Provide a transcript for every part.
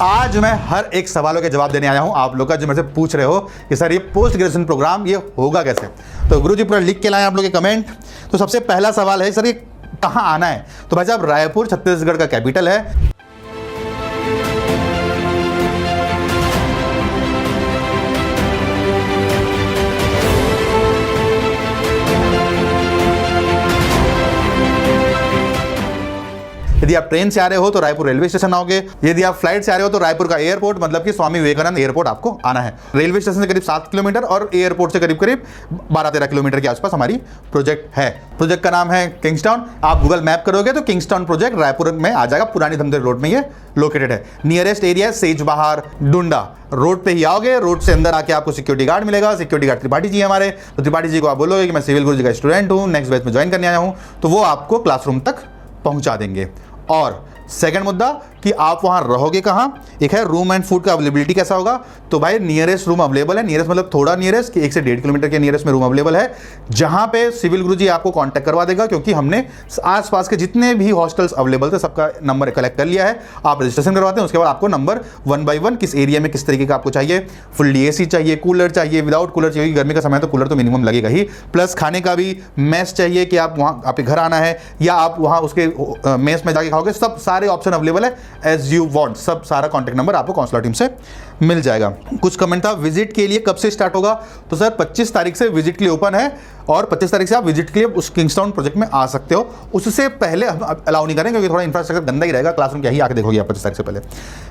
आज मैं हर एक सवालों के जवाब देने आया हूं आप लोग का, जो मेरे से पूछ रहे हो कि सर ये पोस्ट ग्रेजुएशन प्रोग्राम ये होगा कैसे। तो गुरुजी पूरा लिख के लाए आप लोग के कमेंट। तो सबसे पहला सवाल है सर ये कहाँ आना है। तो भाई साहब रायपुर छत्तीसगढ़ का कैपिटल है। यदि आप ट्रेन से आ रहे हो तो रायपुर रेलवे स्टेशन आओगे। यदि आप फ्लाइट से आ रहे हो तो रायपुर का एयरपोर्ट मतलब कि स्वामी विवेकानंद एयरपोर्ट आपको आना है। रेलवे स्टेशन से करीब 7 किलोमीटर और एयरपोर्ट से करीब 12-13 किलोमीटर के आसपास हमारी प्रोजेक्ट है। प्रोजेक्ट का नाम है किंग्सटाउन। आप गूगल मैप करोगे तो किंग्सटाउन प्रोजेक्ट रायपुर में आ जाएगा। पुरानी धमदेव रोड में ये लोकेटेड है। नियरेस्ट एरिया सेजबहार डुंडा रोड पे ही आओगे। रोड से अंदर आके आपको सिक्योरिटी गार्ड मिलेगा। सिक्योरिटी गार्ड त्रिपाठी जी हमारे। तो त्रिपाठी जी को आप बोलोगे कि मैं सिविल गुरुजी का स्टूडेंट हूँ, नेक्स्ट बैच में ज्वाइन करने आया हूँ, तो वो आपको क्लासरूम तक पहुंचा देंगे। और सेकंड मुद्दा कि आप वहां रहोगे कहां। एक है रूम एंड फूड का अवेलेबिलिटी कैसा होगा। तो भाई नियरेस्ट रूम अवेलेबल है। नियरेस्ट मतलब थोड़ा नियरेस्ट कि 1 से 1.5 किलोमीटर के नियरेस्ट में रूम अवेलेबल है, जहां पे सिविल गुरुजी आपको कांटेक्ट करवा देगा, क्योंकि हमने आसपास के जितने भी हॉस्टल्स अवेलेबल थे सबका नंबर कलेक्ट कर लिया है। आप रजिस्ट्रेशन करवाते हैं, उसके बाद आपको नंबर 1 by 1 किस एरिया में किस तरीके का आपको चाहिए, फुल्ली एसी चाहिए, कूलर चाहिए, विदाउट कूलर चाहिए, गर्मी का समय तो कूलर तो मिनिमम लगेगा ही, प्लस खाने का भी मेस चाहिए कि आप वहाँ आपके घर आना है या आप वहाँ उसके मेस में जाके खाओगे, सब सारे ऑप्शन अवेलेबल है एज यू वांट। सब सारा कॉन्टैक्ट नंबर आपको काउंसलर टीम से मिल जाएगा। कुछ कमेंट था विजिट के लिए कब से स्टार्ट होगा। तो सर 25 तारीख से विजिट के लिए ओपन है और 25 तारीख से आप विजिट के लिए उस किंग्सटाउन प्रोजेक्ट में आ सकते हो। उससे पहले हम अलाउ नहीं करेंगे क्योंकि थोड़ा इंफ्रास्ट्रक्चर गंदा ही रहेगा। क्लासरूम क्या ही आके देखोगे आप 25 तारीख से पहले।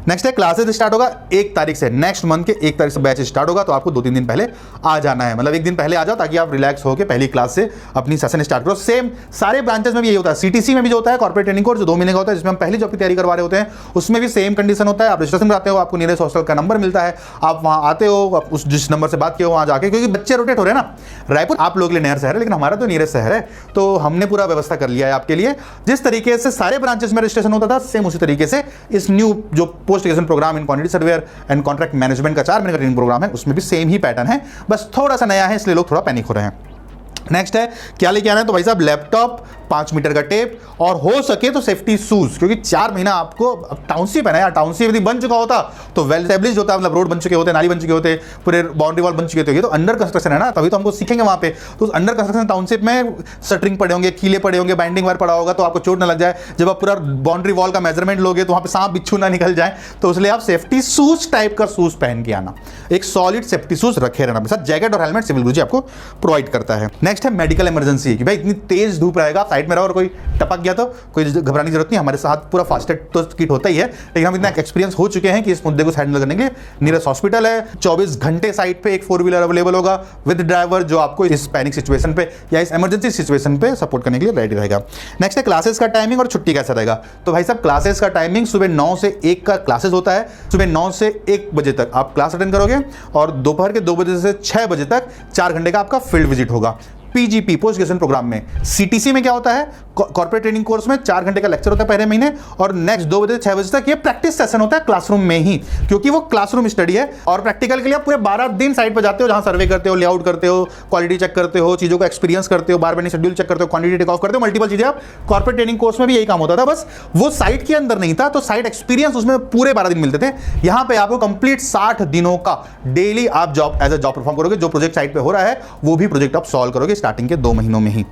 नेक्स्ट है क्लासेस स्टार्ट होगा 1 तारीख से। नेक्स्ट मंथ के 1 तारीख से बैच स्टार्ट होगा। तो आपको 2-3 दिन पहले आ जाना है, मतलब 1 दिन पहले आ जाओ ताकि आप रिलैक्स होकर पहली क्लास से अपनी सेशन स्टार्ट करो। सेम सारे ब्रांचेस में भी यही होता है। सीटीसी में भी जो होता है कॉर्पोरेट ट्रेनिंग कोर्स जो 2 महीने का होता है, जिसमें हम पहली जॉब की तैयारी करवा रहे होते हैं, उसमें भी सेम कंडीशन होता है। आप रजिस्ट्रेशन कराते हो, आपको नियरेस्ट हॉस्टल का नंबर मिलता है, आप वहां आते हो, उस जिस नंबर से बात किया हो वहां जाके, क्योंकि बच्चे रोटेट हो रहे हैं ना। रायपुर आप लोगों के लिए नया शहर है लेकिन हमारा तो नियरेस्ट शहर है, तो हमने पूरा व्यवस्था कर लिया है आपके लिए। जिस तरीके से सारे ब्रांचेस में रजिस्ट्रेशन होता था सेम उसी तरीके से इस न्यू जो post graduation program in quantity surveyor and contract management का 4 महीने का ट्रेनिंग प्रोग्राम है, उसमें भी सेम ही पैटर्न है, बस थोड़ा सा नया है इसलिए लोग थोड़ा पैनिक हो रहे हैं। नेक्स्ट है क्या लेके आना है। तो भाई साहब लैपटॉप, 5 मीटर का टेप और हो सके तो सेफ्टी शूज, क्योंकि 4 महीना आपको टाउनशिप है ना यार। टाउनशिप यदि बन चुका होता तो वेल एस्टैब्लिश्ड होता, मतलब रोड बन चुके होते, नाली बन चुके होते, पूरे बाउंड्री वॉल बन चुके होते। तो अंडर कंस्ट्रक्शन है ना, तभी तो हमको सीखेंगे वहां पे। तो अंडर कंस्ट्रक्शन टाउनशिप में शटरिंग पड़े होंगे, कीले पड़े होंगे, बाइंडिंग वायर पड़ा होगा, तो आपको चोट ना लग जाए। जब आप पूरा बाउंड्री वॉल का मेजरमेंट लोगे तो वहां पे सांप बिच्छू ना निकल जाए, तो इसलिए आप सेफ्टी शूज टाइप का शूज पहन के आना। एक सॉलिड सेफ्टी शूज रखे रहना अपने साथ। जैकेट और हेलमेट सिविल गुरुजी आपको प्रोवाइड करता है। नेक्स्ट है मेडिकल इमरजेंसी कि भाई इतनी तेज धूप रहेगा, साइड में रहो और कोई टपक गया तो कोई घबराने की जरूरत नहीं। हमारे साथ पूरा फास्ट एड तो किट होता ही है, लेकिन हम इतना एक्सपीरियंस हो चुके हैं कि इस मुद्दे को हैंडल करने के लिए नियरेस्ट हॉस्पिटल है। 24 घंटे साइड पे एक 4 व्हीलर अवेलेबल होगा विद ड्राइवर, जो आपको इस पैनिक सिचुएशन पे या इस इमरजेंसी सिचुएशन पे सपोर्ट करने के लिए रेडी रहेगा। नेक्स्ट है क्लासेस का टाइमिंग और छुट्टी कैसा रहेगा। तो भाई साहब क्लासेस का टाइमिंग सुबह 9 से 1 का क्लासेस होता है। सुबह 9 से 1 बजे तक आप क्लास अटेंड करोगे और दोपहर के 2 बजे से 6 बजे तक 4 घंटे का आपका फील्ड विजिट होगा। पीजीपी पोस्ट ग्रेजुएशन प्रोग्राम में। सीटीसी में क्या होता है, कॉर्पोरेट ट्रेनिंग कोर्स में 4 घंटे का लेक्चर होता है पहले महीने और नेक्स्ट 2 बजे से 6 बजे तक ये प्रैक्टिस सेशन होता है क्लासरूम में ही, क्योंकि वो क्लासरूम स्टडी है। और प्रैक्टिकल के लिए आप पूरे 12 दिन साइट पर जाते हो, जहां सर्वे करते हो, लेआउट करते हो, क्वालिटी चेक करते हो, चीजों को एक्सपीरियंस करते हो, बार बार शेड्यूल चेक करते हो, क्वांटिटी टेक ऑफ करते हो, मल्टीपल चीजें। आप कॉर्पोरेट ट्रेनिंग कोर्स में भी यही काम होता था, बस वो साइट के अंदर नहीं था, तो साइट एक्सपीरियंस उसमें पूरे 12 दिन मिलते थे। यहां पे आपको कंप्लीट 60 दिनों का डेली आप job as a job perform करोगे। जो प्रोजेक्ट साइट पे हो रहा है वो भी प्रोजेक्ट आप सॉल्व करोगे स्टार्टिंग के 2 महीनों में ही।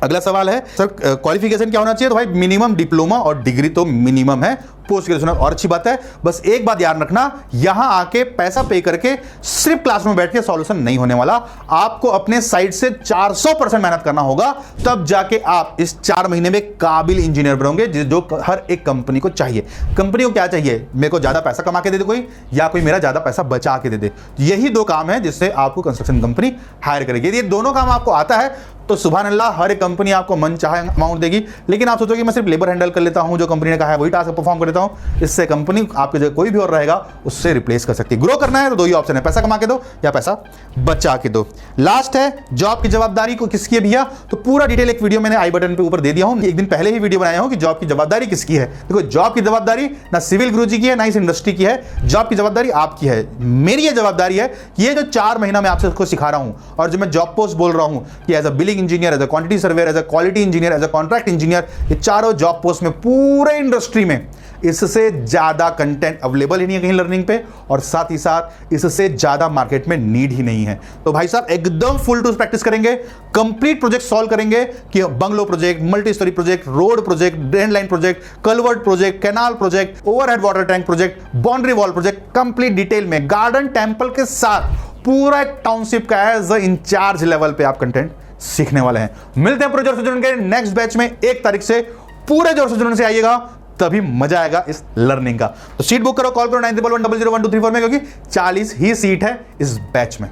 अगला सवाल है सर क्वालिफिकेशन क्या होना चाहिए। तो भाई मिनिमम डिप्लोमा और डिग्री तो मिनिमम है पोस्ट ग्रेजुएशन। और अच्छी बात है, बस एक बात ध्यान रखना, यहां आके पैसा पे करके सिर्फ क्लास में बैठ के सॉल्यूशन नहीं होने वाला। आपको अपने साइड से 400% मेहनत करना होगा, तब जाके आप इस 4 महीने में काबिल इंजीनियर बनोगे, जो हर एक कंपनी को चाहिए। कंपनी को क्या चाहिए, मेरे को ज्यादा पैसा कमा के दे दे कोई, या कोई मेरा ज्यादा पैसा बचा के दे दे। यही 2 काम है जिससे आपको कंस्ट्रक्शन कंपनी हायर करेगी। यदि ये दोनों काम आपको आता है तो सुभान अल्लाह, हर एक कंपनी आपको मन चाहे अमाउंट देगी। लेकिन आप सोचोगे मैं सिर्फ लेबर हैंडल कर लेता हूं, जो कंपनी ने कहा है वही टास्क परफॉर्म कर लेता हूं, इससे कंपनी आपके जगह कोई भी और रहेगा उससे रिप्लेस कर सकती है। ग्रो करना है तो 2 ही ऑप्शन है, पैसा कमा के दो या पैसा बचा के दो। लास्ट है जॉब की जवाबदारी को किसकी है भैया। तो पूरा डिटेल एक वीडियो मैंने आई बटन पे ऊपर दे दिया हूं। एक दिन पहले ही वीडियो बनाया हूं कि जॉब की जवाबदारी किसकी है। देखो जॉब की जवाबदारी ना सिविल गुरुजी की है ना इस इंडस्ट्री की है, जॉब की जवाबदारी आपकी है। मेरी ये जवाबदारी है, ये जो 4 महीना मैं आपसे सिखा रहा हूं और जो मैं जॉब पोस्ट बोल रहा हूं कि as a billing building engineer, as a quantity surveyor, as a quality engineer, as a contract engineer, ये चारों जॉब पोस्ट में पूरे इंडस्ट्री में इससे ज्यादा कंटेंट अवेलेबल ही नहीं है कहीं लर्निंग पे, और साथ ही साथ इससे ज्यादा मार्केट में नीड ही नहीं है। तो भाई साहब एकदम फुल टूल्स प्रैक्टिस करेंगे, कंप्लीट प्रोजेक्ट सॉल्व करेंगे कि bungalow project, multi storey project, road project, drain line project, culvert project, canal project, overhead water tank project, boundary wall project, complete detail में गार्डन टेंपल के साथ पूरा एक township का as in charge level पे आप कंटेंट सीखने वाले हैं। मिलते हैं पूरे जोर से जुड़ने के नेक्स्ट बैच में 1 तारीख से। पूरे जोर से जुड़ने से आइएगा, तभी मजा आएगा इस लर्निंग का। तो सीट बुक करो, कॉल करो 9311001234 में, क्योंकि 40 ही सीट है इस बैच में।